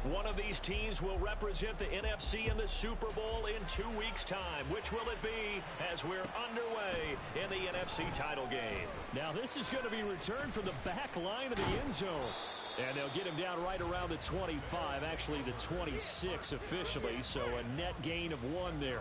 One of these teams will represent the NFC in the Super Bowl in 2 weeks' time. Which will it be as we're underway in the NFC title game? Now this is going to be returned from the back line of the end zone. And they'll get him down right around the 25, actually the 26 officially, so a net gain of 1 there.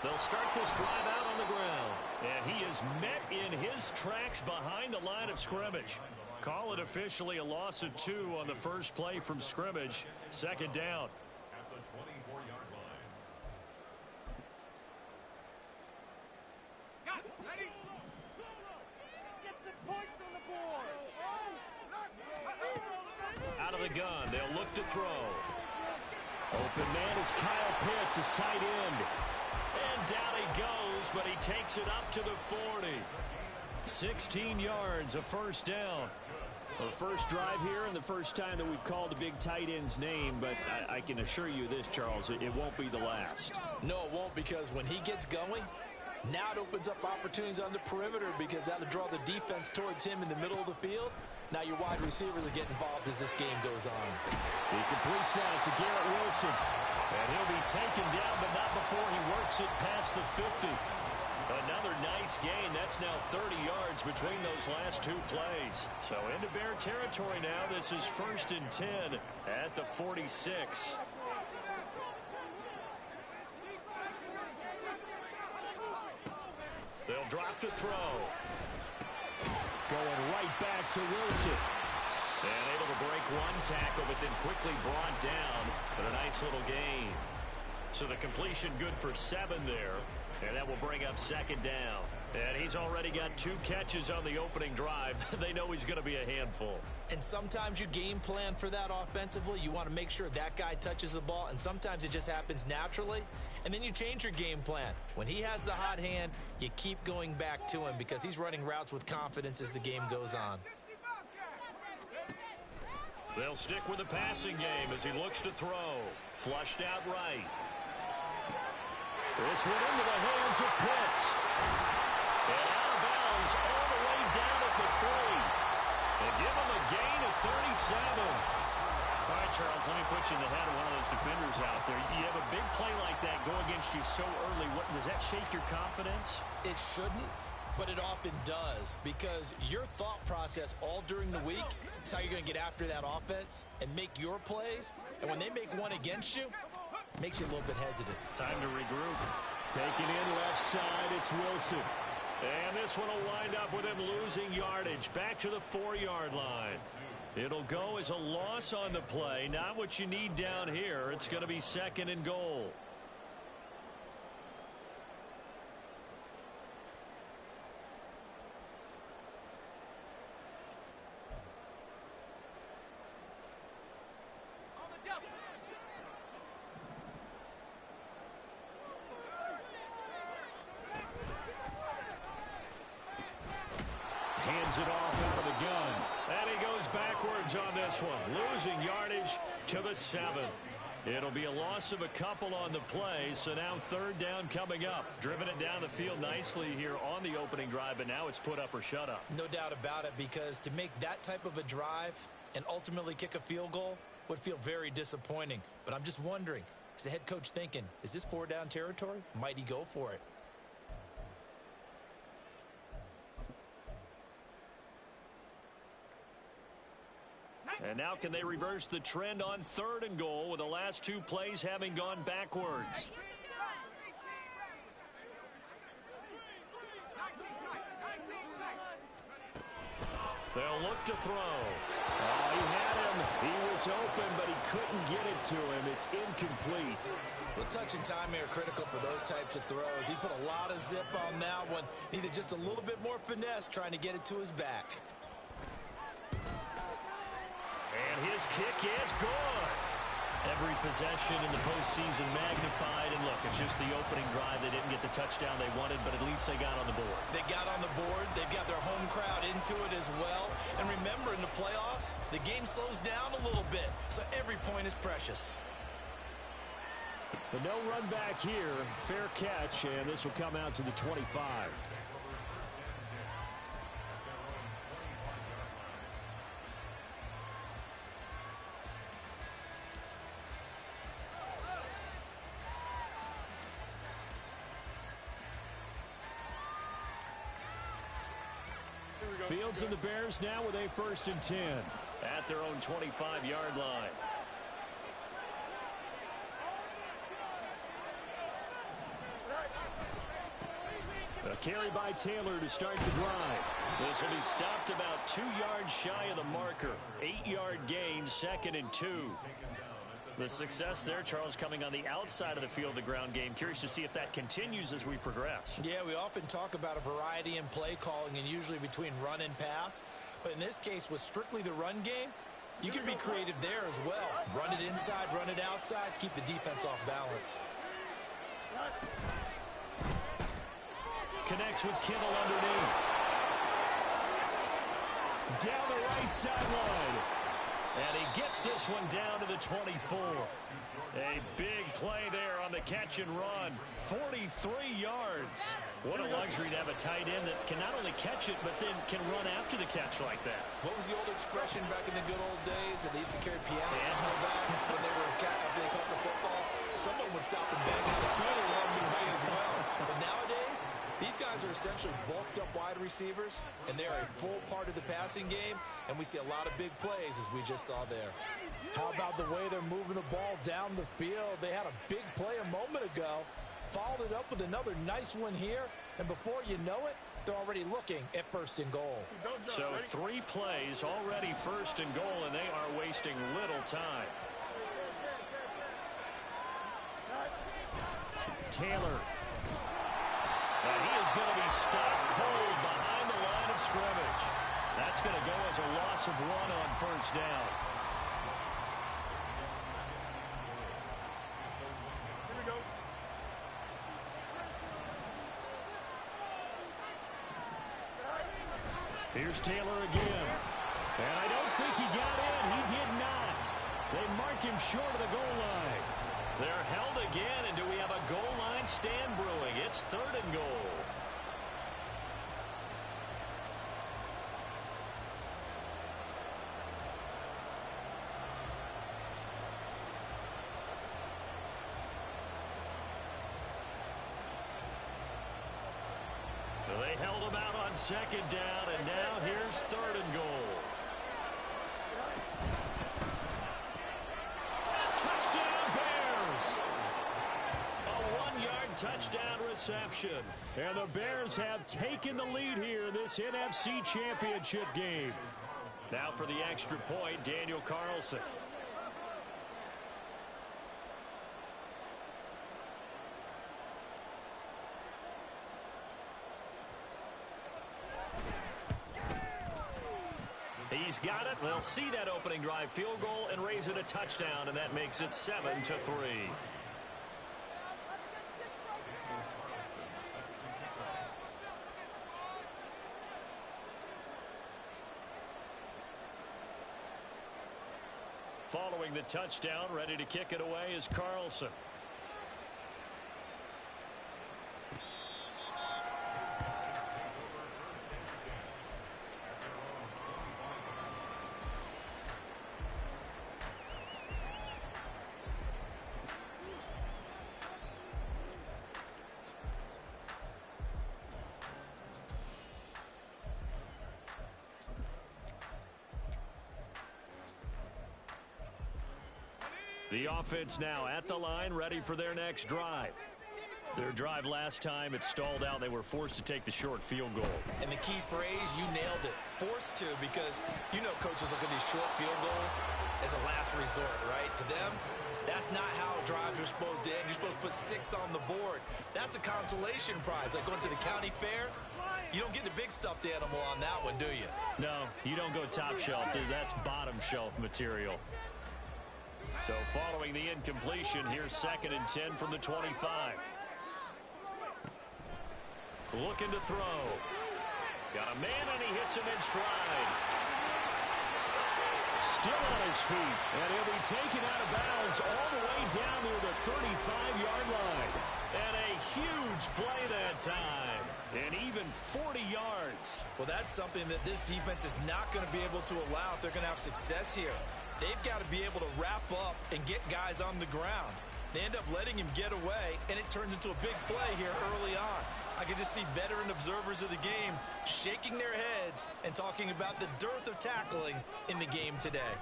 They'll start this drive out on the ground. And he is met in his tracks behind the line of scrimmage. Call it officially a loss of 2 on the first play from scrimmage. Second down. At the 24-yard line. Ready? Get some points on the board. Out of the gun, they'll look to throw. Open man is Kyle Pitts, his tight end. And down he goes, but he takes it up to the 40. 16 yards, a first down. The first drive here and the first time that we've called a big tight end's name, but I can assure you this, Charles, it won't be the last. No, it won't, because when he gets going, now it opens up opportunities on the perimeter because that'll draw the defense towards him in the middle of the field. Now your wide receivers will get involved as this game goes on. He completes that to Garrett Wilson. And he'll be taken down, but not before he works it past the 50. Another nice gain. That's now 30 yards between those last 2 plays. So into Bear territory now. This is 1st and 10 at the 46. They'll drop to throw. Going right back to Wilson. And able to break 1 tackle, but then quickly brought down. But a nice little gain. So the completion good for 7 there. And that will bring up second down. And he's already got 2 catches on the opening drive. They know he's going to be a handful. And sometimes you game plan for that offensively. You want to make sure that guy touches the ball. And sometimes it just happens naturally. And then you change your game plan. When he has the hot hand, you keep going back to him because he's running routes with confidence as the game goes on. They'll stick with the passing game as he looks to throw. Flushed out right. This one into the hands of Pitts. And out of bounds all the way down at the 3. And give him a gain of 37. All right, Charles, let me put you in the head of one of those defenders out there. You have a big play like that go against you so early. Does that shake your confidence? It shouldn't, but it often does, because your thought process all during the week is how you're going to get after that offense and make your plays. And when they make one against you, it makes you a little bit hesitant. Time to regroup. Taking in left side, it's Wilson. And this one will wind up with him losing yardage back to the 4-yard line. It'll go as a loss on the play. Not what you need down here. It's going to be 2nd and goal. Hands it off out of the gun. And he goes backwards on this one. Losing yardage to the 7. It'll be a loss of a couple on the play, so now 3rd down coming up. Driven it down the field nicely here on the opening drive, but now it's put up or shut up. No doubt about it, because to make that type of a drive and ultimately kick a field goal would feel very disappointing. But I'm just wondering, is the head coach thinking, is this 4-down territory? Might he go for it? And now can they reverse the trend on 3rd and goal with the last 2 plays having gone backwards? They'll look to throw. Oh, he had him. He was open, but he couldn't get it to him. It's incomplete. Well, touch and timing are critical for those types of throws. He put a lot of zip on that one. Needed just a little bit more finesse trying to get it to his back. And his kick is good. Every possession in the postseason magnified. And look, it's just the opening drive. They didn't get the touchdown they wanted, but at least they got on the board. They got on the board. They've got their home crowd into it as well. And remember, in the playoffs, the game slows down a little bit, so every point is precious. But no run back here. Fair catch, and this will come out to the 25. Fields and the Bears now with a 1st and 10 at their own 25-yard line. A carry by Taylor to start the drive. This will be stopped about 2 yards shy of the marker. 8-yard gain, 2nd and 2. The success there, Charles, coming on the outside of the field, the ground game. Curious to see if that continues as we progress. Yeah, we often talk about a variety in play calling and usually between run and pass. But in this case, with strictly the run game, you can be creative there as well. Run it inside, run it outside, keep the defense off balance. Connects with Kittle underneath. Down the right sideline. And he gets this one down to the 24. A big play there on the catch and run. 43 yards. What a luxury to have a tight end that can not only catch it, but then can run after the catch like that. What was the old expression back in the good old days that they used to carry pianos when they were after they caught the football? Someone would stop and bang out the tune along the way as well. But nowadays, these guys are essentially bulked up wide receivers, and they're a full part of the passing game, and we see a lot of big plays as we just saw there. How about the way they're moving the ball down the field? They had a big play a moment ago, followed it up with another nice one here, and before you know it, they're already looking at 1st and goal. So 3 plays already 1st and goal, and they are wasting little time. Taylor. And he is going to be stopped cold behind the line of scrimmage. That's going to go as a loss of 1 on 1st down. Here we go. Here's Taylor again. And I don't think he got in. He did not. They mark him short of the goal line. They're held again, and do we have a goal line stand brewing? It's 3rd and goal. They held him out on 2nd down, and now here's 3rd and goal. Touchdown, Bears! A 1-yard touchdown reception. And the Bears have taken the lead here in this NFC Championship game. Now for the extra point, Daniel Carlson. He's got it. They'll see that opening drive field goal and raise it a touchdown, and that makes it 7-3. Following the touchdown, ready to kick it away is Carlson. The offense now at the line, ready for their next drive. Their drive last time, it stalled out. They were forced to take the short field goal. And the key phrase, you nailed it. Forced to, because you know coaches look at these short field goals as a last resort, right? To them, That's not how drives are supposed to end. You're supposed to put 6 on the board. That's a consolation prize. Like going to the county fair, you don't get the big stuffed animal on that one, do you? No, you don't go top shelf. That's bottom shelf material. So following the incompletion, here's 2nd and 10 from the 25. Looking to throw. Got a man, and he hits him in stride. Still on his feet, and he'll be taken out of bounds all the way down near the 35-yard line. And a huge play that time. And even 40 yards. Well, that's something that this defense is not going to be able to allow if they're going to have success here. They've got to be able to wrap up and get guys on the ground. They end up letting him get away, and it turns into a big play here early on. I can just see veteran observers of the game shaking their heads and talking about the dearth of tackling in the game today.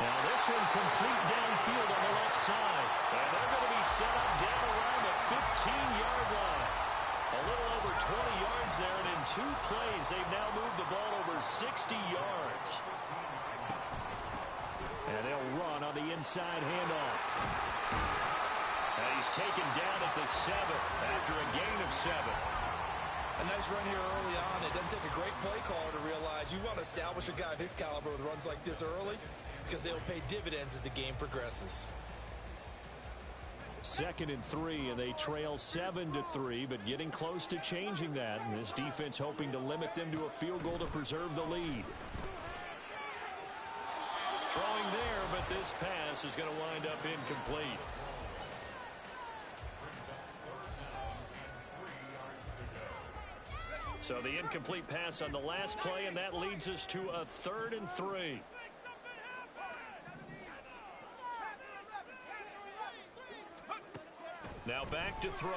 Now this one complete downfield on the left side. And they're going to be set up down around the 15-yard line. A little over 20 yards there, and in 2 plays, they've now moved the ball over 60 yards. And they'll run on the inside handoff. And he's taken down at the 7 after a gain of 7. A nice run here early on. It doesn't take a great play caller to realize you want to establish a guy of his caliber with runs like this early because they'll pay dividends as the game progresses. 2nd and 3, and they trail 7-3, but getting close to changing that. And this defense hoping to limit them to a field goal to preserve the lead. Throwing there, but this pass is going to wind up incomplete. So the incomplete pass on the last play, and that leads us to a 3rd and 3. Now back to throw.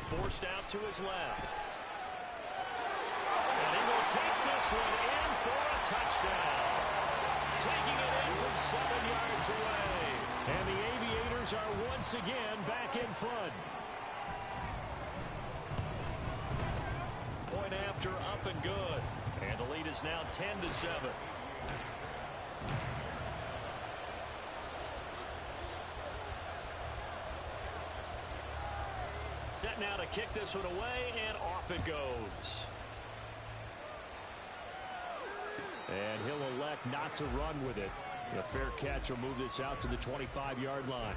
Forced out to his left. And he will take this one in for a touchdown. Taking it in from 7 yards away. And the Aviators are once again back in front. Point after, up and good. And the lead is now 10-7. Set now to kick this one away, and off it goes. And he'll elect not to run with it. A fair catch will move this out to the 25-yard line.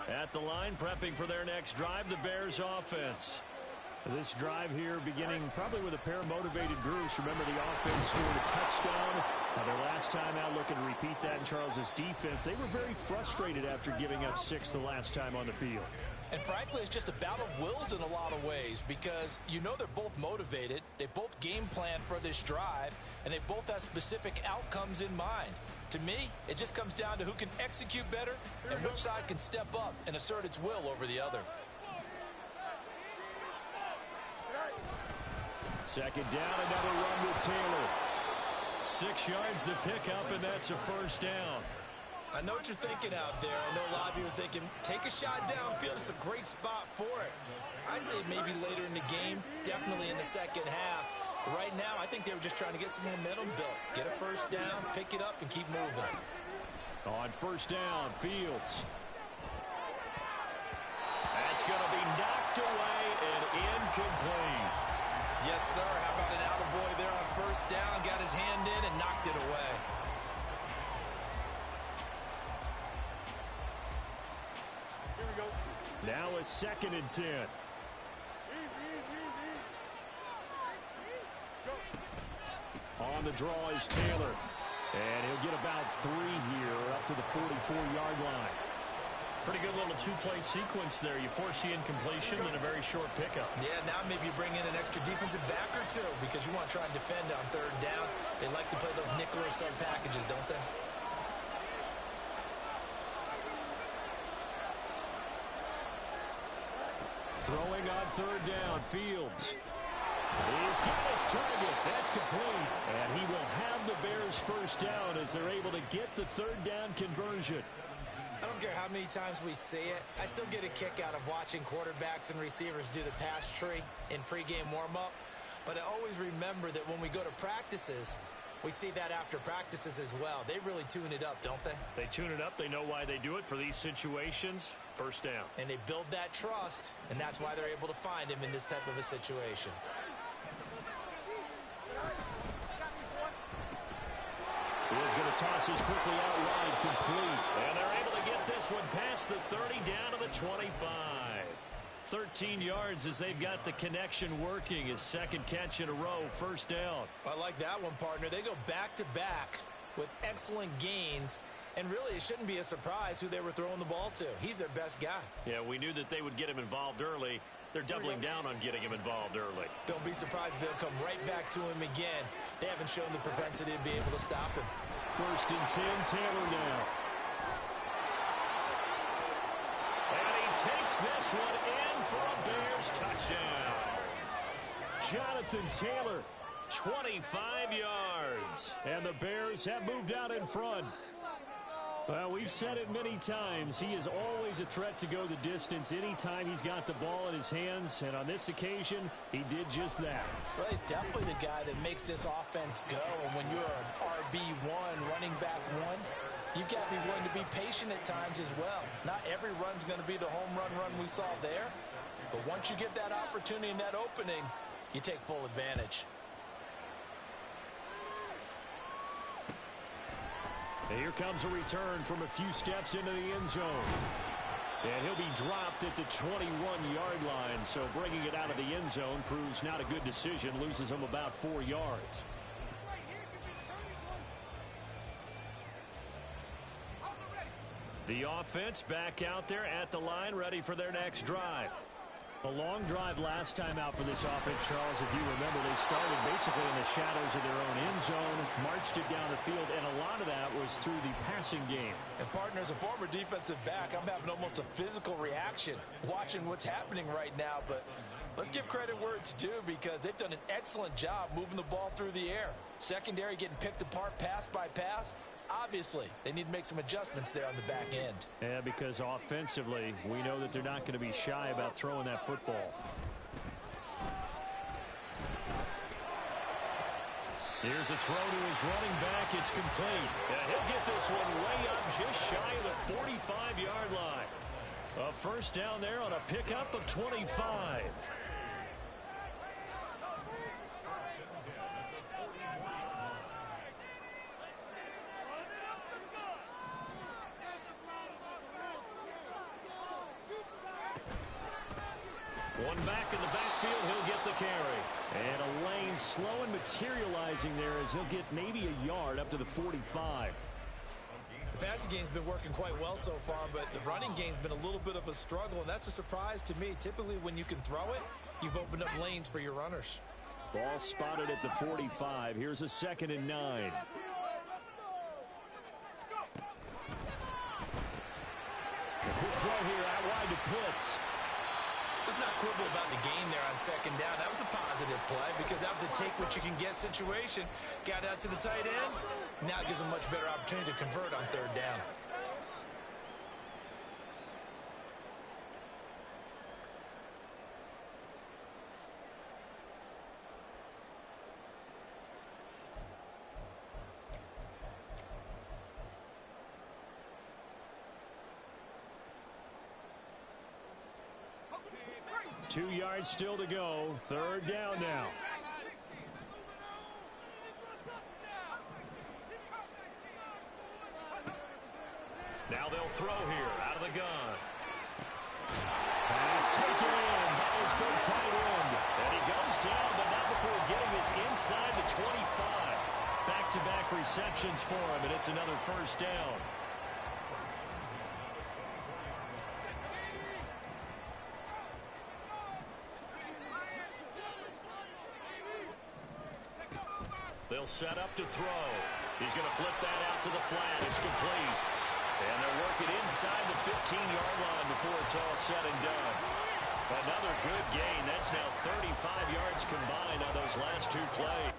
At the line, prepping for their next drive, the Bears offense. This drive here beginning probably with a pair of motivated groups. Remember, the offense scored a touchdown. Their last time out, looking to repeat that in Charles's defense. They were very frustrated after giving up 6 the last time on the field. And frankly, it's just a battle of wills in a lot of ways because you know they're both motivated. They both game plan for this drive, and they both have specific outcomes in mind. To me, it just comes down to who can execute better and which side can step up and assert its will over the other. 2nd down, another run with Taylor. 6 yards the pickup, and that's a 1st down. I know what you're thinking out there. I know a lot of you are thinking, take a shot downfield. It's a great spot for it. I'd say maybe later in the game, definitely in the second half. But right now, I think they were just trying to get some momentum built. Get a 1st down, pick it up, and keep moving. On 1st down, Fields. That's going to be knocked away and incomplete. Yes, sir. How about an attaboy there on 1st down? Got his hand in and knocked it away. Here we go. Now a 2nd and 10. On the draw is Taylor. And he'll get about 3 here up to the 44-yard line. Pretty good little 2-play sequence there. You force the incompletion and a very short pickup. Yeah, now maybe you bring in an extra defensive back or 2 because you want to try and defend on 3rd down. They like to play those nickel or sub packages, don't they? Throwing on 3rd down, Fields. He's got his target. That's complete. And he will have the Bears 1st down as they're able to get the 3rd down conversion. I don't care how many times we see it. I still get a kick out of watching quarterbacks and receivers do the pass tree in pregame warm-up. But I always remember that when we go to practices, we see that after practices as well. They really tune it up, don't they? They tune it up. They know why they do it for these situations. First down. And they build that trust, and that's why they're able to find him in this type of a situation. He's going to toss this quickly out wide, complete. And they're able to get this one past the 30, down to the 25. 13 yards as they've got the connection working. His second catch in a row, first down. I like that one, partner. They go back-to-back with excellent gains. And really, it shouldn't be a surprise who they were throwing the ball to. He's their best guy. Yeah, we knew that they would get him involved early. They're doubling down on getting him involved early. Don't be surprised if they'll come right back to him again. They haven't shown the propensity to be able to stop him. First and 10, Taylor now. And he takes this one in for a Bears touchdown. Jonathan Taylor. 25 yards. And the Bears have moved out in front. Well, we've said it many times. He is always a threat to go the distance anytime he's got the ball in his hands. And on this occasion, he did just that. Well, he's definitely the guy that makes this offense go. And when you're an RB1, running back one, you've got to be willing to be patient at times as well. Not every run's going to be the home run we saw there. But once you get that opportunity and that opening, you take full advantage. And here comes a return from a few steps into the end zone. And he'll be dropped at the 21-yard line. So bringing it out of the end zone proves not a good decision. Loses him about 4 yards. The offense back out there at the line, ready for their next drive. A long drive last time out for this offense, Charles. If you remember, they started basically in the shadows of their own end zone, marched it down the field, and a lot of that was through the passing game. And, partner, as a former defensive back, I'm having almost a physical reaction watching what's happening right now. But let's give credit where it's due because they've done an excellent job moving the ball through the air. Secondary getting picked apart pass by pass. Obviously, they need to make some adjustments there on the back end. Yeah, because offensively, we know that they're not going to be shy about throwing that football. Here's a throw to his running back. It's complete. And he'll get this one way up just shy of the 45-yard line. A first down there on a pickup of 25. One back in the backfield, he'll get the carry. And a lane slow and materializing there as he'll get maybe a yard up to the 45. The passing game's been working quite well so far, but the running game's been a little bit of a struggle, and that's a surprise to me. Typically, when you can throw it, you've opened up lanes for your runners. Ball spotted at the 45. Here's a 2nd and 9. Good throw here out wide to Pitts. Let's not quibble about the game there on 2nd down. That was a positive play because that was a take-what-you-can-get situation. Got out to the tight end. Now it gives them a much better opportunity to convert on 3rd down. Two yards still to go. 3rd down now. Now they'll throw here out of the gun. Pass taken in by his big tight end. And he goes down, but not before getting us inside the 25. Back-to-back receptions for him, and it's another first down. They'll set up to throw. He's going to flip that out to the flat. It's complete. And they're working inside the 15-yard line before it's all said and done. Another good gain. That's now 35 yards combined on those last 2 plays.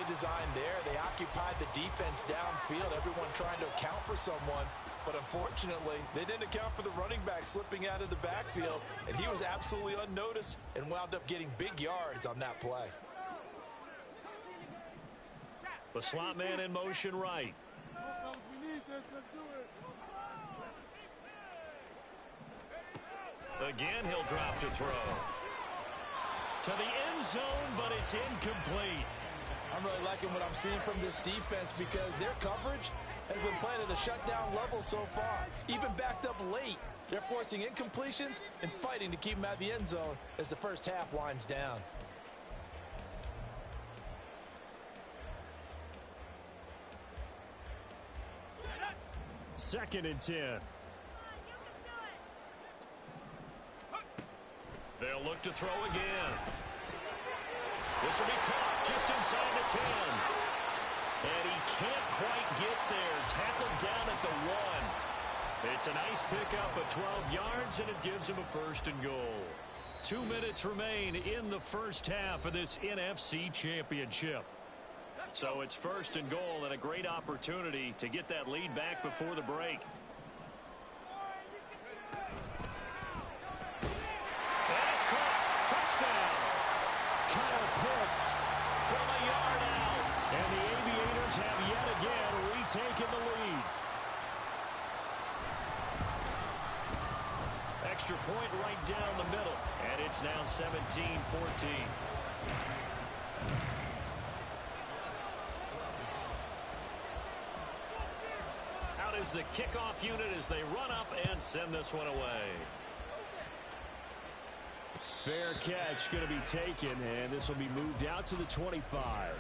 design there. They occupied the defense downfield, everyone trying to account for someone. But unfortunately, they didn't account for the running back slipping out of the backfield, and he was absolutely unnoticed and wound up getting big yards on that play. The slot man in motion right. We need this. Let's do it. Again, he'll drop to throw. To the end zone, but it's incomplete. I'm really liking what I'm seeing from this defense because their coverage has been playing at a shutdown level so far. Even backed up late, they're forcing incompletions and fighting to keep them out of the end zone as the first half winds down. Second and 10. They'll look to throw again. This will be caught just inside the 10. And he can't quite get there. Tackled down at the 1. It's a nice pickup of 12 yards, and it gives him a first and goal. 2 minutes remain in the first half of this NFC Championship. So it's first and goal, and a great opportunity to get that lead back before the break. That's caught. Touchdown. Kyle Pitts from a yard out. And the Aviators have yet again retaken the lead. Extra point right down the middle. And it's now 17-14. Out is the kickoff unit as they run up and send this one away. Fair catch going to be taken, and this will be moved out to the 25.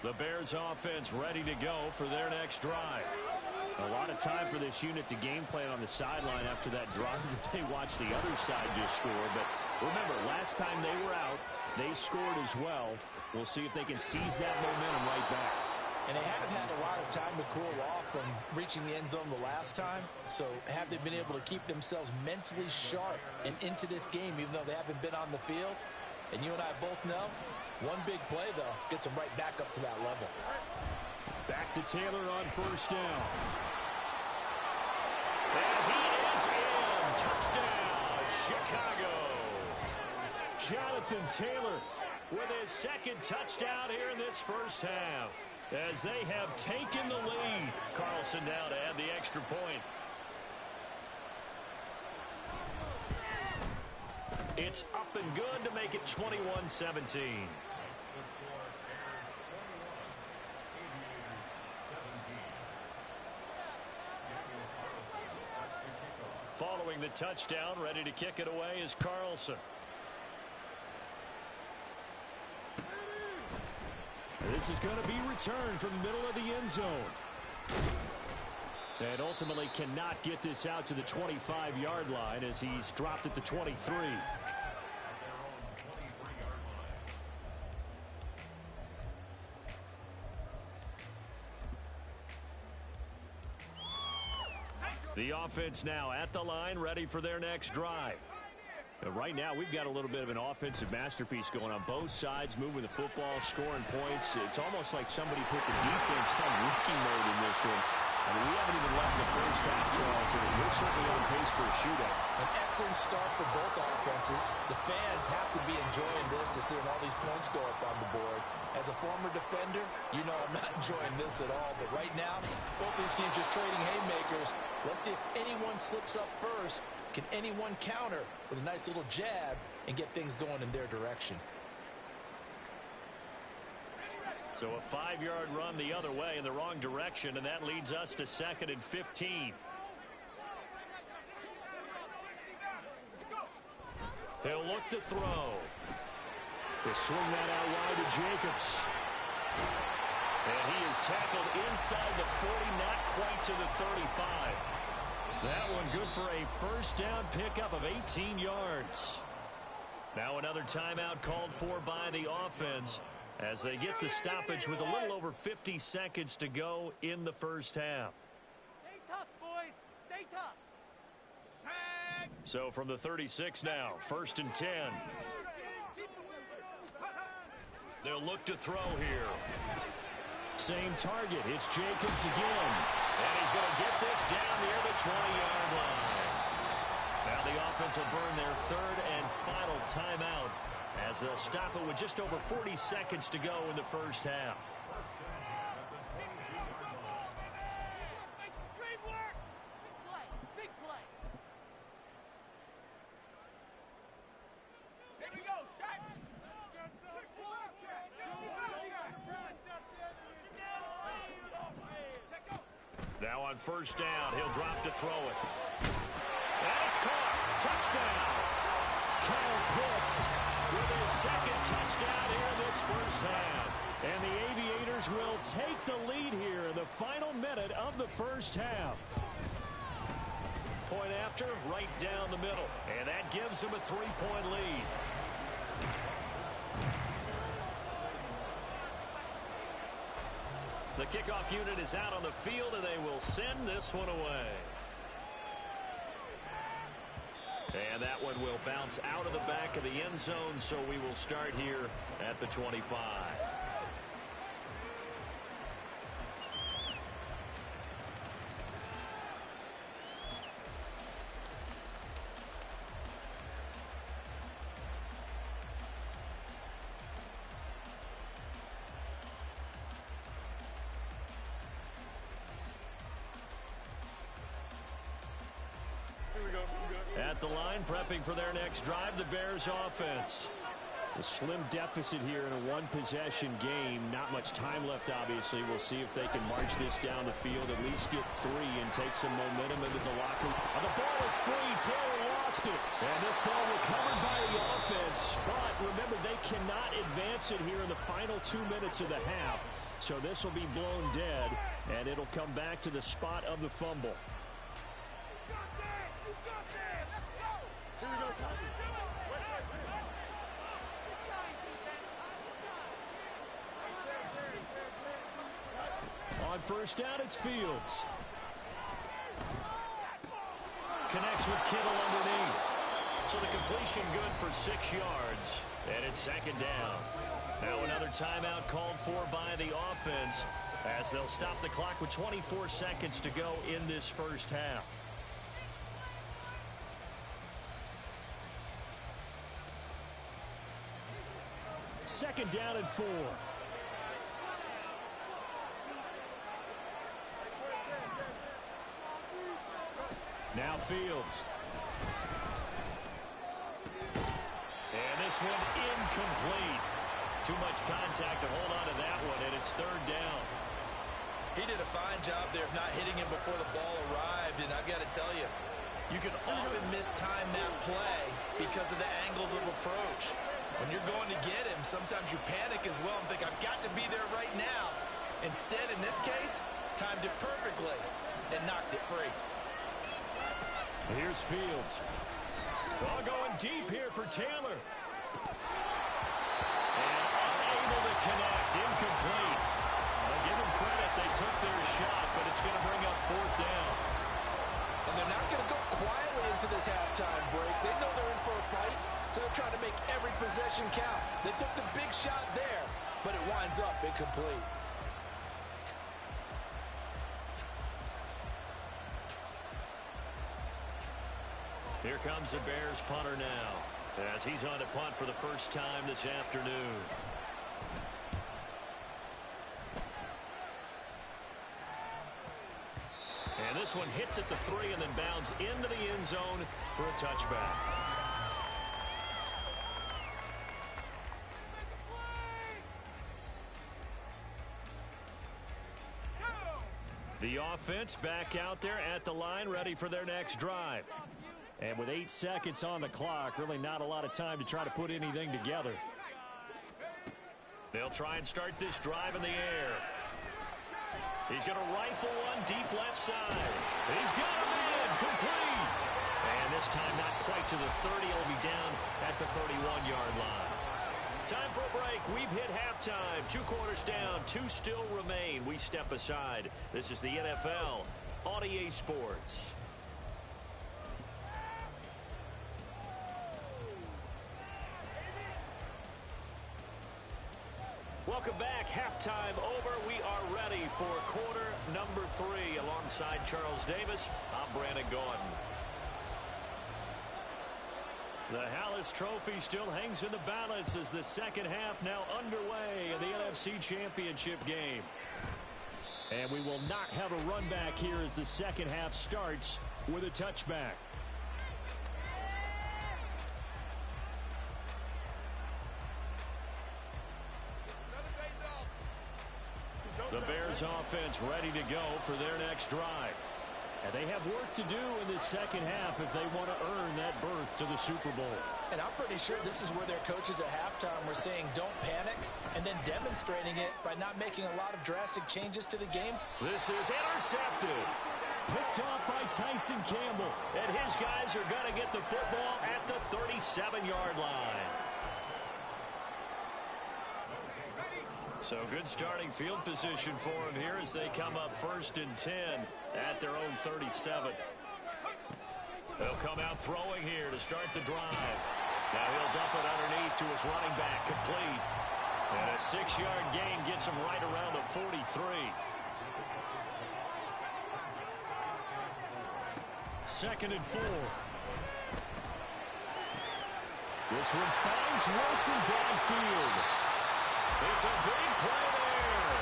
The Bears offense ready to go for their next drive. A lot of time for this unit to game plan on the sideline after that drive that they watched the other side just score. But remember, last time they were out, they scored as well. We'll see if they can seize that momentum right back. And they haven't had a lot of time to cool off from reaching the end zone the last time. So have they been able to keep themselves mentally sharp and into this game, even though they haven't been on the field? And you and I both know, one big play, though, gets them right back up to that level. Back to Taylor on first down. And he is in. Touchdown, Chicago. Jonathan Taylor with his second touchdown here in this first half. As they have taken the lead. Carlson now to add the extra point. It's up and good to make it 21-17. Following the touchdown, ready to kick it away is Carlson. This is going to be returned from the middle of the end zone. And ultimately cannot get this out to the 25-yard line as he's dropped at the 23. The offense now at the line, ready for their next drive. Right now, we've got a little bit of an offensive masterpiece going on both sides, moving the football, scoring points. It's almost like somebody put the defense on rookie mode in this one. I mean, we haven't even left the first half, Charles, and we're certainly on pace for a shootout. An excellent start for both offenses. The fans have to be enjoying this to seeing all these points go up on the board. As a former defender, you know I'm not enjoying this at all. But right now, both these teams just trading haymakers. Let's see if anyone slips up first. Can anyone counter with a nice little jab and get things going in their direction? So a 5-yard run the other way in the wrong direction, and that leads us to 2nd and 15. He'll look to throw. He'll swing that out wide to Jacobs. And he is tackled inside the 40, not quite to the 35. That one good for a first down pickup of 18 yards. Now another timeout called for by the offense. as they get the stoppage with a little over 50 seconds to go in the first half. Stay tough, boys. Stay tough. So from the 36 now, 1st and 10. They'll look to throw here. Same target. It's Jacobs again. And he's going to get this down near the 20-yard line. Now the offense will burn their 3rd and final timeout as they'll stop it with just over 40 seconds to go in the first half. Great work. Big play. Big play. Here we go. Shot. Now on 1st down, he'll drop to throw it. And it's caught. Touchdown. Kyle Pitts with his 2nd touchdown here in this first half. And the Aviators will take the lead here in the final minute of the first half. Point after, right down the middle. And that gives them a 3-point lead. The kickoff unit is out on the field, and they will send this one away. And that one will bounce out of the back of the end zone, so we will start here at the 25. At the line, prepping for their next drive, the Bears offense. A slim deficit here in a one-possession game. Not much time left, obviously. We'll see if they can march this down the field, at least get 3 and take some momentum into the locker room. And the ball is free. Taylor lost it. And this ball recovered by the offense. But remember, they cannot advance it here in the final 2 minutes of the half. So this will be blown dead, and it'll come back to the spot of the fumble. On 1st down, it's Fields. Connects with Kittle underneath. So the completion good for 6 yards. And it's 2nd down. Now another timeout called for by the offense as they'll stop the clock with 24 seconds to go in this first half. Second down and 4. Now Fields. And this one incomplete. Too much contact to hold on to that one, and it's 3rd down. He did a fine job there of not hitting him before the ball arrived, and I've got to tell you, you can often mistime that play because of the angles of approach. When you're going to get him, sometimes you panic as well and think, I've got to be there right now. Instead, in this case, timed it perfectly and knocked it free. Here's Fields. Ball going deep here for Taylor. And unable to connect. Incomplete. I'll give them credit. They took their shot, but it's going to bring up 4th down. And they're not going to go quietly into this halftime break. They know they're in for a fight, so they're trying to make every possession count. They took the big shot there, but it winds up incomplete. Here comes the Bears punter now as he's on to punt for the first time this afternoon. And this one hits at the 3 and then bounds into the end zone for a touchback. The offense back out there at the line, ready for their next drive. And with 8 seconds on the clock, really not a lot of time to try to put anything together. They'll try and start this drive in the air. He's going to rifle one deep left side. He's got him in, complete. And this time not quite to the 30. He'll be down at the 31-yard line. Time for a break. We've hit halftime. 2 quarters down. 2 still remain. We step aside. This is the NFL on EA Sports. Welcome back. Halftime over. We are ready for quarter number 3. Alongside Charles Davis, I'm Brandon Gordon. The Hallis Trophy still hangs in the balance as the second half now underway in the NFC Championship game. And we will not have a run back here as the second half starts with a touchback. The Bears offense ready to go for their next drive. And they have work to do in this second half if they want to earn that berth to the Super Bowl. And I'm pretty sure this is where their coaches at halftime were saying don't panic, and then demonstrating it by not making a lot of drastic changes to the game. This is intercepted. Picked off by Tyson Campbell. And his guys are going to get the football at the 37-yard line. So good starting field position for him here as they come up 1st and 10 at their own 37. They'll come out throwing here to start the drive. Now he'll dump it underneath to his running back, complete. And a 6-yard gain gets him right around the 43. Second and 4. This one finds Wilson downfield. It's a big play there.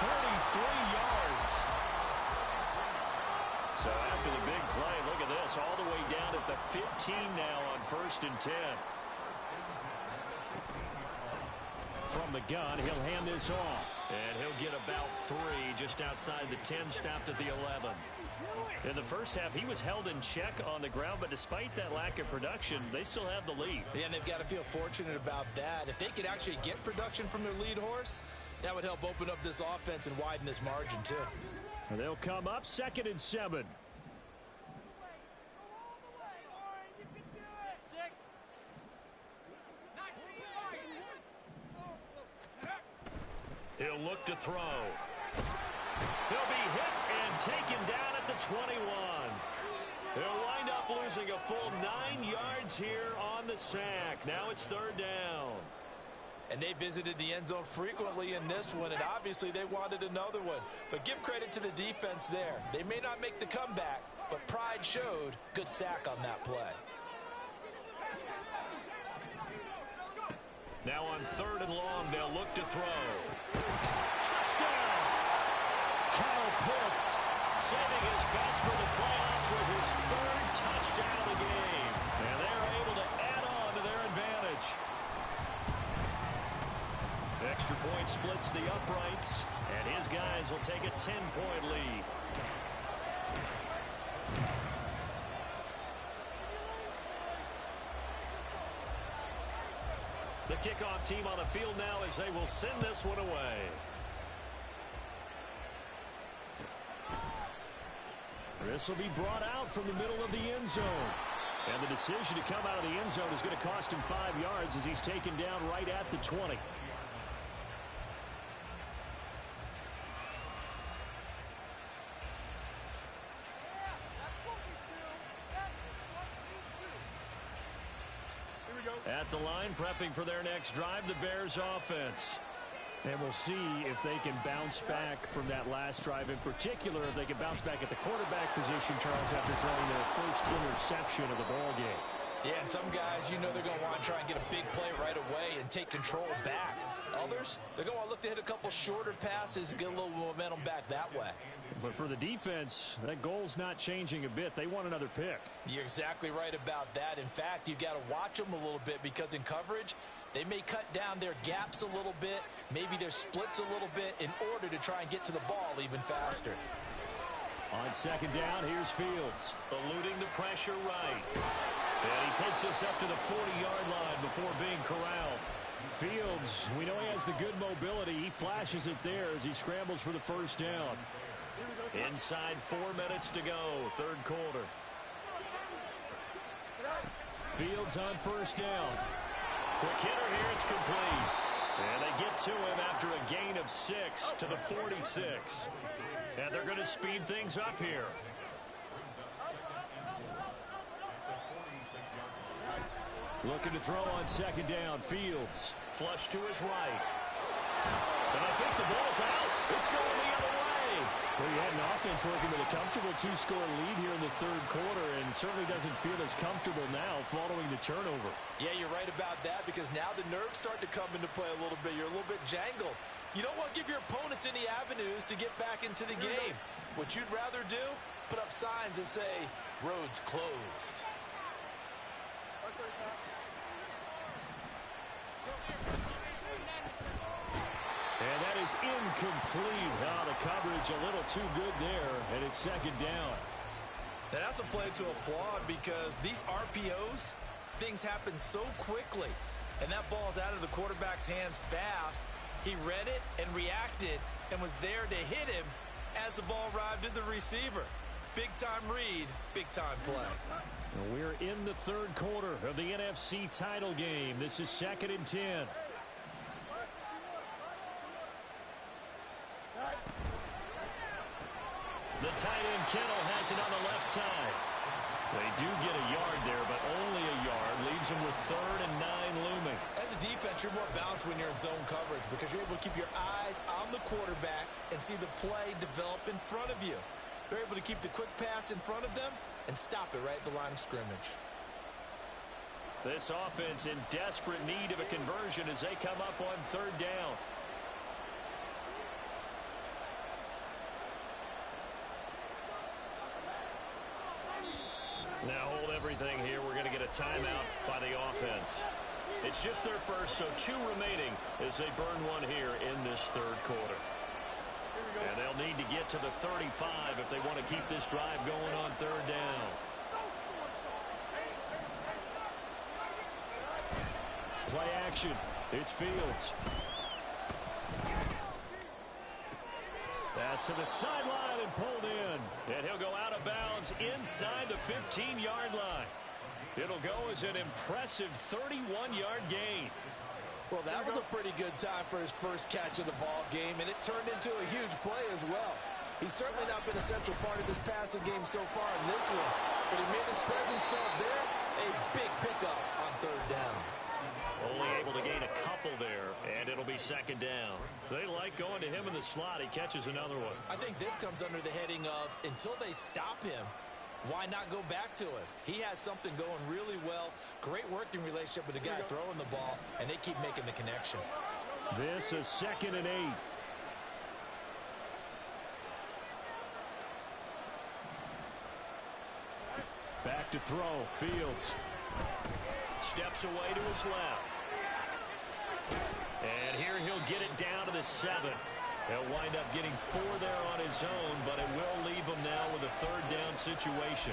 43 yards. So after the big play, look at this. All the way down at the 15 now on 1st and 10. From the gun, he'll hand this off. And he'll get about 3 just outside the 10, stopped at the 11. In the first half, he was held in check on the ground, but despite that lack of production, they still have the lead. Yeah, and they've got to feel fortunate about that. If they could actually get production from their lead horse, that would help open up this offense and widen this margin, too. And they'll come up 2nd and 7. He'll look to throw. He'll be hit and taken down at the 21. He'll wind up losing a full 9 yards here on the sack. Now it's 3rd down. And they visited the end zone frequently in this one, and obviously they wanted another one. But give credit to the defense there. They may not make the comeback, but pride showed. Good sack on that play. Now on 3rd and long, they'll look to throw. Touchdown! Kyle Pitts saving his best for the playoffs with his 3rd touchdown of the game. And they're able to add on to their advantage. Extra point splits the uprights, and his guys will take a 10-point lead. The kickoff team on the field now as they will send this one away. This will be brought out from the middle of the end zone. And the decision to come out of the end zone is going to cost him 5 yards as he's taken down right at the 20. At the line, prepping for their next drive, the Bears offense. And we'll see if they can bounce back from that last drive. In particular, if they can bounce back at the quarterback position, Charles, after throwing their first interception of the ball game. Yeah, and some guys, you know they're going to want to try and get a big play right away and take control back. Others, they're going to look to hit a couple shorter passes and get a little momentum back that way. But for the defense, that goal's not changing a bit. They want another pick. You're exactly right about that. In fact, you've got to watch them a little bit because in coverage, they may cut down their gaps a little bit, maybe their splits a little bit in order to try and get to the ball even faster. On 2nd down, here's Fields, eluding the pressure right. And he takes us up to the 40-yard line before being corralled. Fields, we know he has the good mobility. He flashes it there as he scrambles for the first down. Inside 4 minutes to go, 3rd quarter. Fields on 1st down. Quick hitter here, it's complete. And they get to him after a gain of 6 to the 46. And they're going to speed things up here. Looking to throw on second down. Fields. Flush to his right. And I think the ball's out. It's going the other way. Well, you had an offense working with a comfortable 2-score lead here in the third quarter, and certainly doesn't feel as comfortable now following the turnover. Yeah, you're right about that, because now the nerves start to come into play a little bit. You're a little bit jangled. You don't want to give your opponents any avenues to get back into the game. What you'd rather do, put up signs that say, roads closed. And that is incomplete. Oh, the coverage a little too good there, and it's second down. Now, that's a play to applaud, because these RPOs, things happen so quickly. And that ball's out of the quarterback's hands fast. He read it and reacted and was there to hit him as the ball arrived at the receiver. Big-time read, big-time play. And we're in the third quarter of the NFC title game. This is 2nd and 10. The tight end Kittle has it on the left side. They do get a yard there, but only a yard. Leaves them with 3rd and 9 looming. As a defense, you're more balanced when you're in zone coverage, because you're able to keep your eyes on the quarterback and see the play develop in front of you. They're able to keep the quick pass in front of them and stop it right at the line of scrimmage. This offense in desperate need of a conversion as they come up on 3rd down. Now hold everything here. We're going to get a timeout by the offense. It's just their first, so 2 remaining as they burn one here in this third quarter. And they'll need to get to the 35 if they want to keep this drive going on 3rd down. Play action. It's Fields. Pass to the sideline and pulled in. And he'll go out of bounds inside the 15-yard line. It'll go as an impressive 31-yard gain. Well, that was a pretty good time for his first catch of the ball game, and it turned into a huge play as well. He's certainly not been a central part of this passing game so far in this one, but he made his presence felt there. A big pickup on 3rd down. Only able to gain a couple there, and it'll be 2nd down. They like going to him in the slot. He catches another one. I think this comes under the heading of, until they stop him, why not go back to it? He has something going really well. Great working relationship with the guy throwing the ball, and they keep making the connection. This is 2nd and 8. Back to throw. Fields. Steps away to his left. And here he'll get it down to the 7. He'll wind up getting 4 there on his own, but it will leave him now with a 3rd down situation.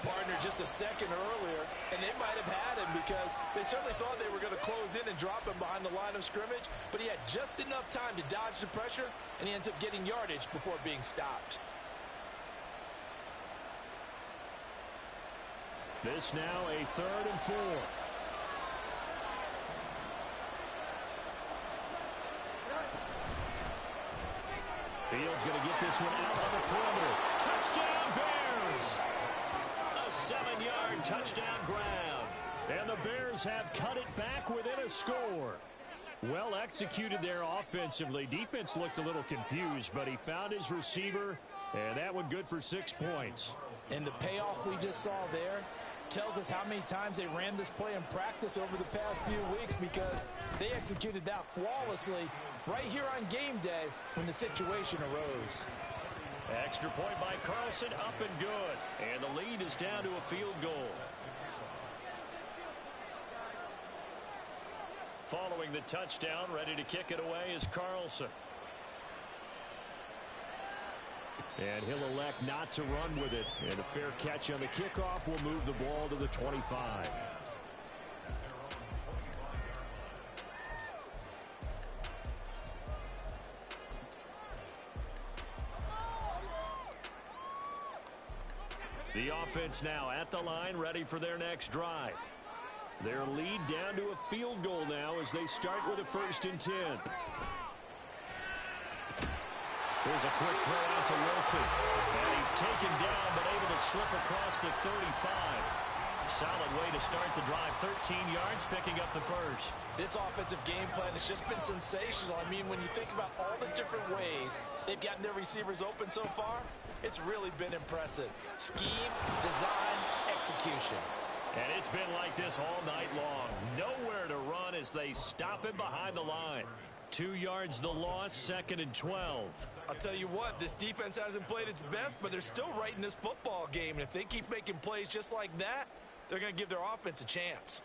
Partner just a second earlier, and they might have had him because they certainly thought they were going to close in and drop him behind the line of scrimmage, but he had just enough time to dodge the pressure, and he ends up getting yardage before being stopped. This now a 3rd and 4. Fields going to get this one out on the perimeter. Touchdown, Bears! A 7-yard touchdown ground. And the Bears have cut it back within a score. Well executed there offensively. Defense looked a little confused, but he found his receiver, and that one good for 6 points. And the payoff we just saw there tells us how many times they ran this play in practice over the past few weeks, because they executed that flawlessly right here on game day when the situation arose. Extra point by Carlson, up and good. And the lead is down to a field goal. Following the touchdown, ready to kick it away is Carlson. And he'll elect not to run with it. And a fair catch on the kickoff will move the ball to the 25. The offense now at the line, ready for their next drive. Their lead down to a field goal now as they start with a 1st and 10. Here's a quick throw out to Wilson. And he's taken down but able to slip across the 35. Solid way to start the drive. 13 yards, picking up the first. This offensive game plan has just been sensational. I mean, when you think about all the different ways they've gotten their receivers open so far, it's really been impressive. Scheme, design, execution. And it's been like this all night long. Nowhere to run as they stop him behind the line. 2 yards the loss, 2nd and 12. I'll tell you what, this defense hasn't played its best, but they're still right in this football game. And if they keep making plays just like that, they're going to give their offense a chance.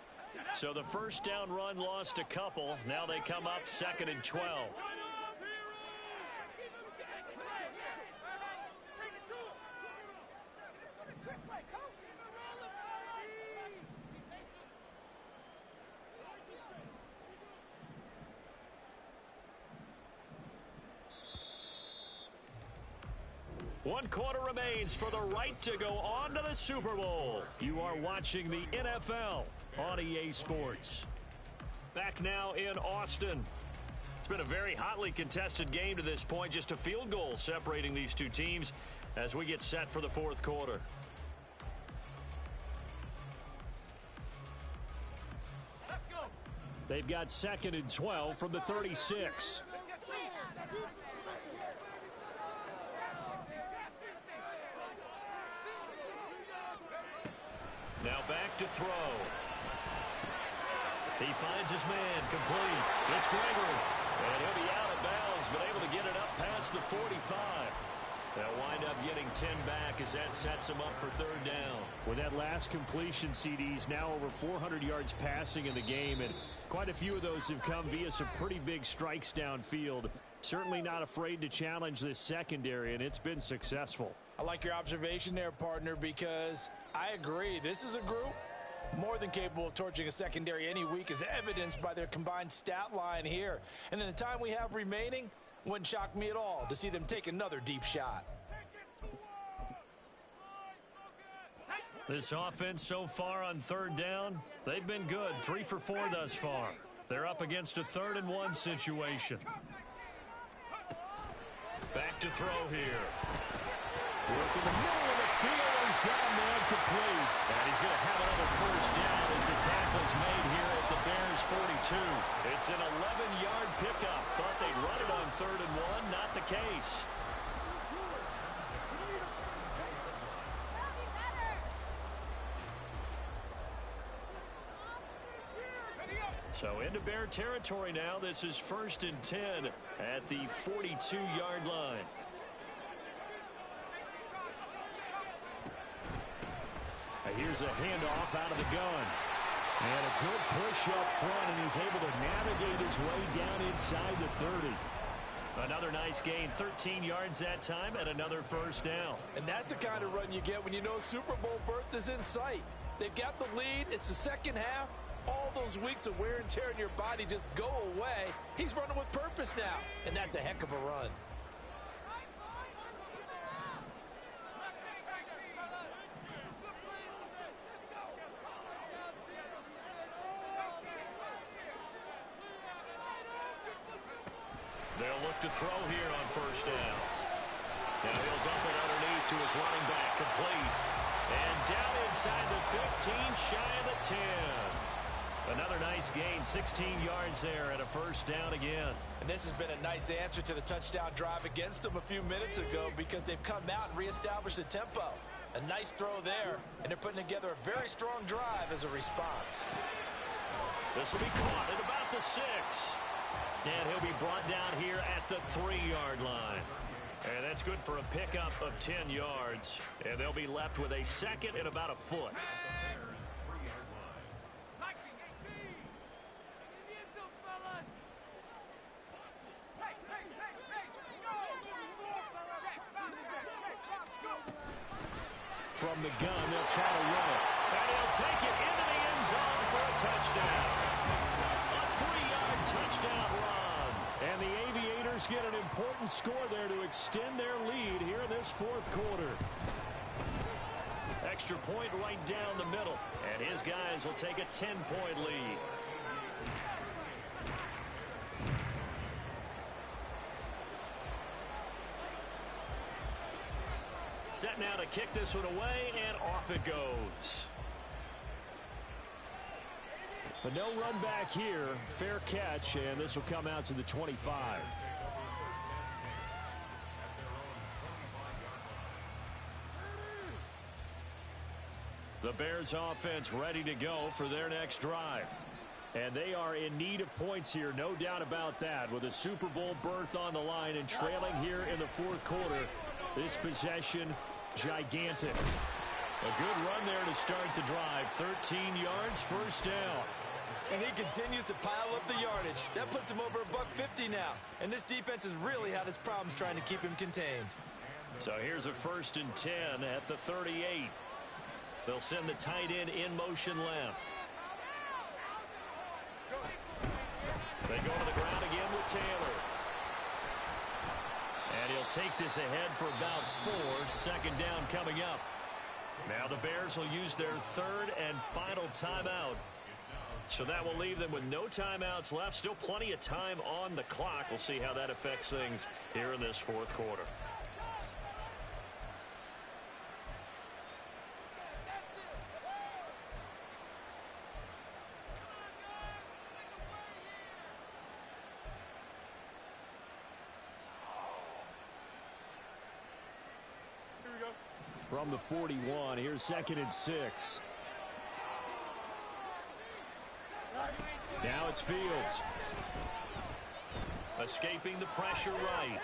So the 1st down run lost a couple. Now they come up 2nd and 12. One quarter remains for the right to go on to the Super Bowl. You are watching the NFL on EA Sports. Back now in Austin. It's been a very hotly contested game to this point. Just a field goal separating these two teams as we get set for the 4th quarter. They've got 2nd and 12 from the 36. Now back to throw. He finds his man, complete. It's Gregory. And he'll be out of bounds, but able to get it up past the 45. They'll wind up getting 10 back as that sets him up for 3rd down. With that last completion, CD's now over 400 yards passing in the game, and quite a few of those have come via some pretty big strikes downfield. Certainly not afraid to challenge this secondary, and it's been successful. I like your observation there, partner, because I agree. This is a group more than capable of torching a secondary any week, as evidenced by their combined stat line here. And in the time we have remaining, wouldn't shock me at all to see them take another deep shot. This offense so far on 3rd down, they've been good. 3 for 4 thus far. They're up against a 3rd and 1 situation. Back to throw here. Work in the middle of the field. He's got a man complete. And he's going to have another 1st down as the tackle is made here at the Bears 42. It's an 11-yard pickup. Thought they'd run it on 3rd and 1. Not the case. So into Bear territory now. This is 1st and 10 at the 42-yard line. Here's a handoff out of the gun. And a good push up front, and he's able to navigate his way down inside the 30. Another nice gain, 13 yards that time, and another 1st down. And that's the kind of run you get when you know Super Bowl berth is in sight. They've got the lead. It's the second half. All those weeks of wear and tear in your body just go away. He's running with purpose now, and that's a heck of a run. They'll look to throw here on 1st down. Now he'll dump it underneath to his running back, complete. And down inside the 15, shy of the 10. Another nice gain, 16 yards there, and a 1st down again. And this has been a nice answer to the touchdown drive against them a few minutes ago, because they've come out and reestablished the tempo. A nice throw there, and they're putting together a very strong drive as a response. This will be caught at about the 6. And he'll be brought down here at the 3-yard line. And that's good for a pickup of 10 yards. And they'll be left with a 2nd and about a foot. From the gun, they'll try to run it. And he'll take it into the end zone for a touchdown. A 3-yard touchdown run. And the Aviators get an important score there to extend their lead here in this 4th quarter. Extra point right down the middle. And his guys will take a 10-point lead. Set now to kick this one away, and off it goes. But no run back here. Fair catch, and this will come out to the 25. The Bears offense ready to go for their next drive. And they are in need of points here, no doubt about that. With a Super Bowl berth on the line and trailing here in the fourth quarter, this possession, gigantic. A good run there to start the drive. 13 yards, first down. And he continues to pile up the yardage. That puts him over $150 now. And this defense has really had its problems trying to keep him contained. So here's a 1st and 10 at the 38. They'll send the tight end in motion left. They go to the ground again with Taylor. And he'll take this ahead for about 4. 2nd down coming up. Now the Bears will use their 3rd and final timeout. So that will leave them with no timeouts left. Still plenty of time on the clock. We'll see how that affects things here in this fourth quarter. From the 41, here's 2nd and 6. Now it's Fields. Escaping the pressure right.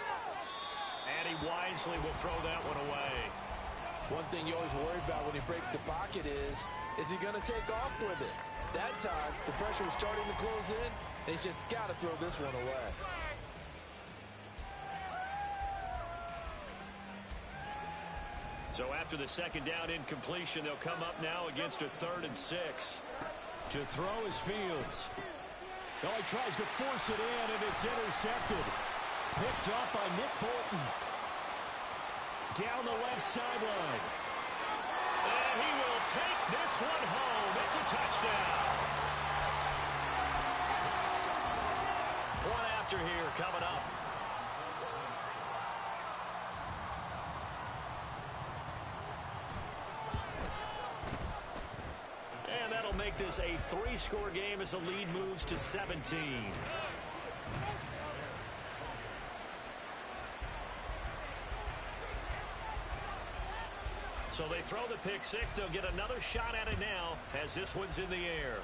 And he wisely will throw that one away. One thing you always worry about when he breaks the pocket is he going to take off with it? That time, the pressure was starting to close in, and he's just got to throw this one away. So after the 2nd down incompletion, they'll come up now against a 3rd and 6. To throw is Fields. Oh, he tries to force it in, and it's intercepted. Picked up by Nick Bolton. Down the left sideline. And he will take this one home. It's a touchdown. Point after here coming up. Make this a 3-score game as the lead moves to 17. So they throw the pick 6. They'll get another shot at it now as this one's in the air.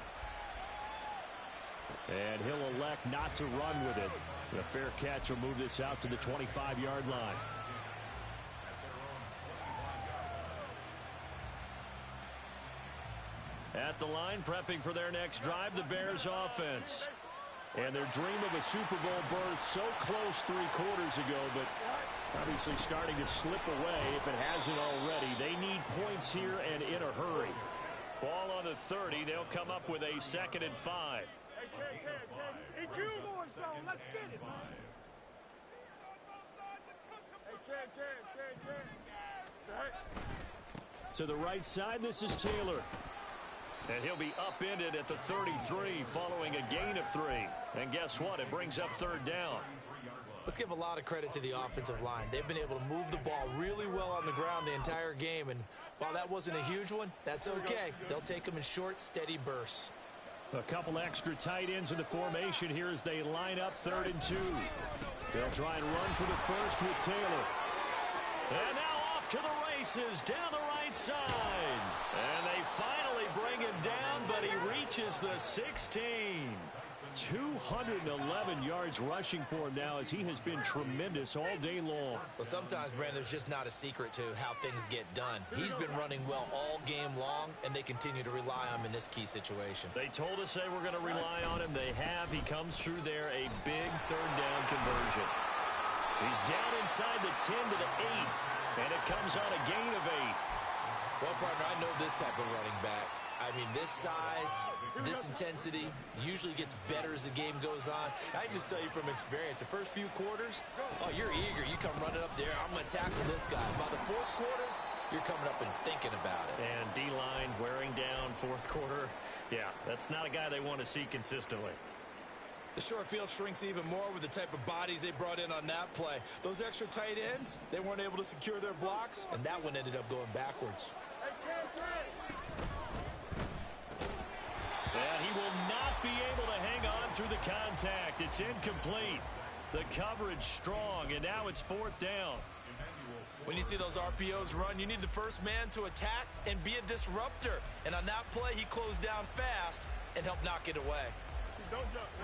And he'll elect not to run with it. The fair catch will move this out to the 25-yard line. At the line, prepping for their next drive, the Bears offense. And their dream of a Super Bowl berth so close 3 quarters ago, but obviously starting to slip away if it hasn't already. They need points here and in a hurry. Ball on the 30. They'll come up with a 2nd and 5. It's you going, son. Let's get it, man. To the right side, this is Taylor. And he'll be upended at the 33 following a gain of 3. And guess what? It brings up 3rd down. Let's give a lot of credit to the offensive line. They've been able to move the ball really well on the ground the entire game. And while that wasn't a huge one, that's okay. They'll take them in short, steady bursts. A couple extra tight ends in the formation here as they line up 3rd and 2. They'll try and run for the first with Taylor. And now off to the races down the right side. And they finally bring him down, but he reaches the 16. 211 yards rushing for him now as he has been tremendous all day long. Well, sometimes, Brandon, there's just not a secret to how things get done. He's been running well all game long, and they continue to rely on him in this key situation. They told us they were going to rely on him. They have. He comes through there, a big 3rd down conversion. He's down inside the 10 to the 8, and it comes on a gain of 8. Well, partner, I know this type of running back. I mean, this size, this intensity usually gets better as the game goes on. I just tell you from experience, the first few quarters, oh, you're eager. You come running up there. I'm going to tackle this guy. By the 4th quarter, you're coming up and thinking about it. And D-line wearing down fourth quarter. Yeah, that's not a guy they want to see consistently. The short field shrinks even more with the type of bodies they brought in on that play. Those extra tight ends, they weren't able to secure their blocks, and that one ended up going backwards. And he will not be able to hang on through the contact. It's incomplete. The coverage strong, and now it's fourth down. When you see those RPOs run, you need the first man to attack and be a disruptor. And on that play, he closed down fast and helped knock it away.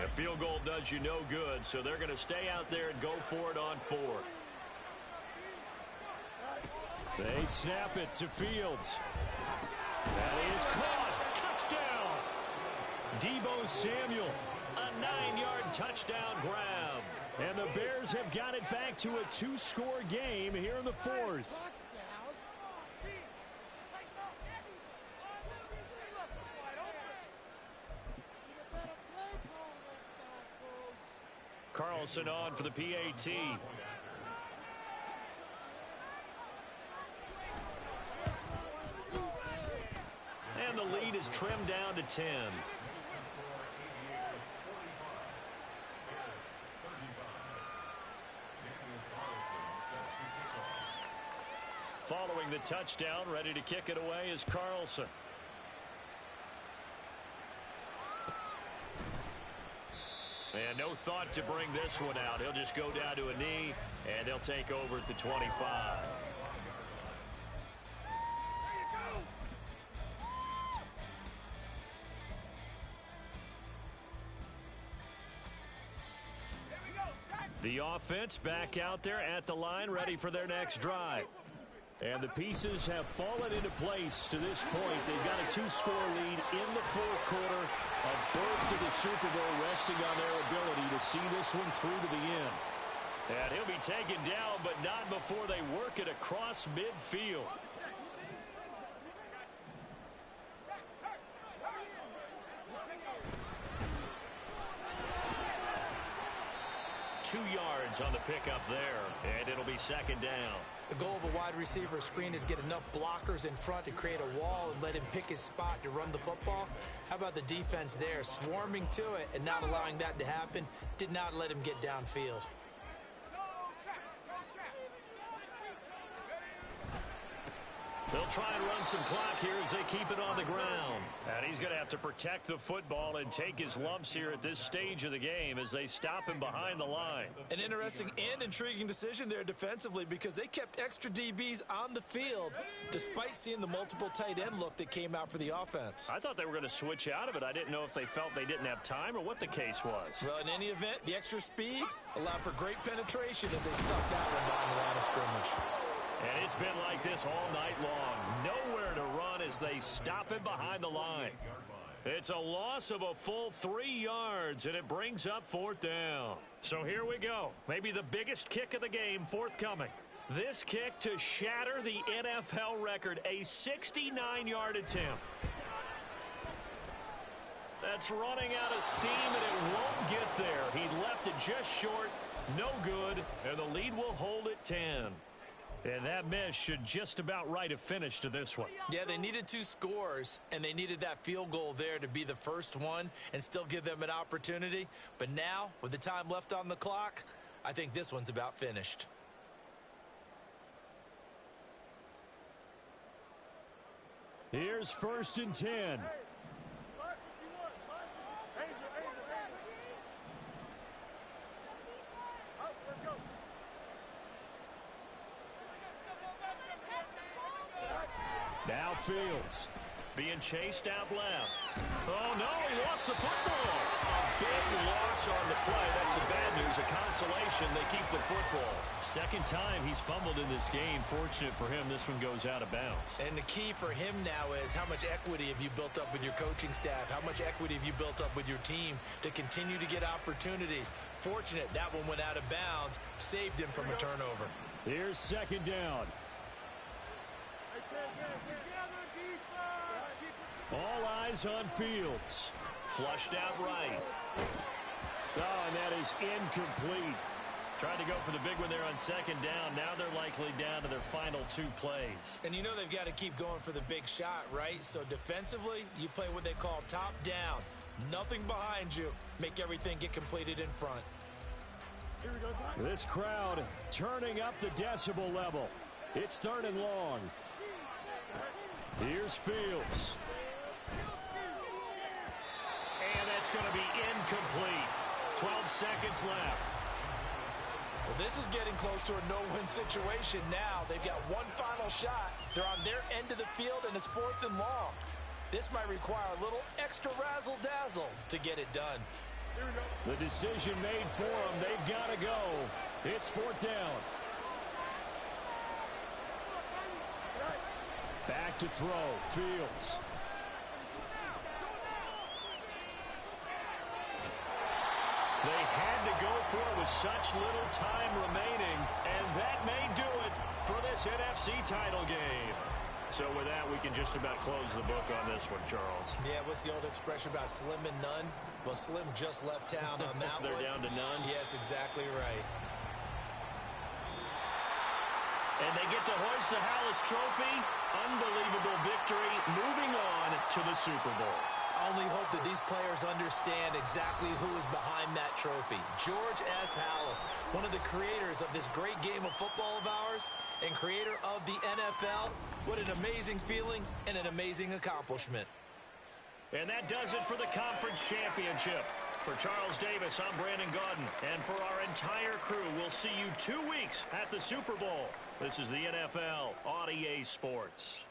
A field goal does you no good, so they're going to stay out there and go for it on fourth. They snap it to Fields. That is caught. Touchdown. Deebo Samuel, a 9-yard touchdown grab. And the Bears have got it back to a 2-score game here in the fourth. Carlson on for the PAT. And the lead is trimmed down to 10. Following the touchdown, ready to kick it away is Carlson. And no thought to bring this one out. He'll just go down to a knee, and they'll take over at the 25. The offense back out there at the line, ready for their next drive. And the pieces have fallen into place to this point. They've got a 2-score lead in the fourth quarter. A berth to the Super Bowl resting on their ability to see this one through to the end. And he'll be taken down, but not before they work it across midfield. Two yards on the pickup there, and it'll be second down. The goal of a wide receiver screen is get enough blockers in front to create a wall and let him pick his spot to run the football. How about the defense there, swarming to it and not allowing that to happen? Did not let him get downfield. They'll try and run some clock here as they keep it on the ground. And he's going to have to protect the football and take his lumps here at this stage of the game as they stop him behind the line. An interesting and intriguing decision there defensively because they kept extra DBs on the field despite seeing the multiple tight end look that came out for the offense. I thought they were going to switch out of it. I didn't know if they felt they didn't have time or what the case was. Well, in any event, the extra speed allowed for great penetration as they stuck that one behind the line of scrimmage. And it's been like this all night long. Nowhere to run as they stop him behind the line. It's a loss of a full 3 yards, and it brings up fourth down. So here we go. Maybe the biggest kick of the game forthcoming. This kick to shatter the NFL record, a 69-yard attempt. That's running out of steam, and it won't get there. He left it just short, no good, and the lead will hold at 10. And that miss should just about write a finish to this one. Yeah, they needed 2 scores, and they needed that field goal there to be the first one and still give them an opportunity. But now, with the time left on the clock, I think this one's about finished. Here's 1st and 10. Now Fields being chased out left. Oh, no, he lost the football. A big loss on the play. That's the bad news. A consolation, they keep the football. Second time he's fumbled in this game. Fortunate for him, this one goes out of bounds. And the key for him now is how much equity have you built up with your coaching staff? How much equity have you built up with your team to continue to get opportunities? Fortunate that one went out of bounds, saved him from a turnover. Here's second down. All eyes on Fields. Flushed out right. Oh, and that is incomplete. Tried to go for the big one there on second down. Now they're likely down to their final 2 plays. And you know they've got to keep going for the big shot, right? So defensively, you play what they call top down. Nothing behind you. Make everything get completed in front. This crowd turning up the decibel level. It's 3rd and long. Here's Fields. And that's going to be incomplete. 12 seconds left. Well, this is getting close to a no-win situation now. They've got one final shot. They're on their end of the field, and it's 4th and long. This might require a little extra razzle-dazzle to get it done. The decision made for them. They've got to go. It's 4th down. Back to throw. Fields. They had to go for it with such little time remaining, and that may do it for this NFC title game. So with that, we can just about close the book on this one, Charles. Yeah, what's the old expression about slim and none? Well, Slim just left town on that They're one. down to none. Yes, exactly right. And they get to hoist the Hallis Trophy. Unbelievable victory. Moving on to the Super Bowl. I only hope that these players understand exactly who is behind that trophy. George S. Hallis, one of the creators of this great game of football of ours and creator of the NFL. What an amazing feeling and an amazing accomplishment. And that does it for the conference championship. For Charles Davis, I'm Brandon Gaudin. And for our entire crew, we'll see you 2 weeks at the Super Bowl. This is the NFL on EA Sports.